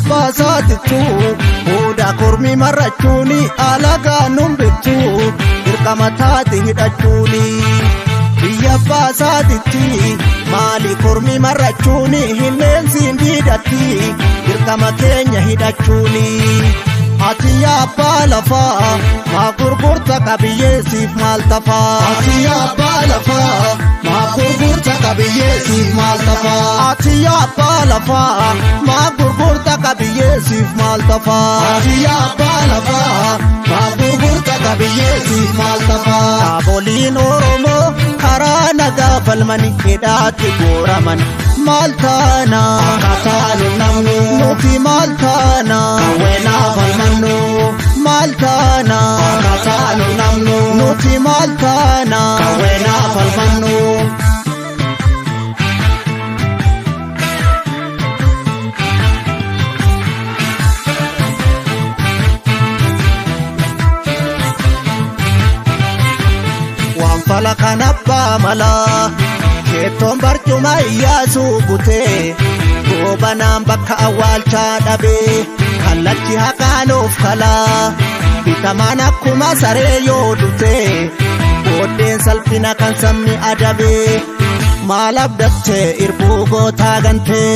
Basaatitu oda kormi marrachuuni alagaa numbitu dirqama taate hidhachuuni biyya basaatitti maali kormi marrachuuni hinneensiin diidatti dirqama keenya hidhachuuni ati yaabbaa lafaa maa gurgurta qabiyyeessiif maal tafaa ati yaabbaa lafaa maa gurgurta qabiyyeessiif maal tafaa ati yaabbaa lafaa maa gurgurta qabiyyeessiif maal tafaa ati yaabbaa lafaa maa gurgurta qabiyyeessiif maal tafaa dhaaboliin Oromoo karaa nagaa falmanii hidhaatti gooraman maal taana akkataanu namnu nuti maal taana weenaa falmannu maal taana akkataanu namnu nuti maal taana weenaa falmannu. Waan fala kan abbaa malaa keettoon barcuma iyyaasuu butee goobanaan bakka awwaalchaa dhabee kallachi haqaanuuf kalaa bitamaan akkuma saree yoo dutee booddeen salphina kan sabni adabee maal abdattee irbuu gootaa gantee.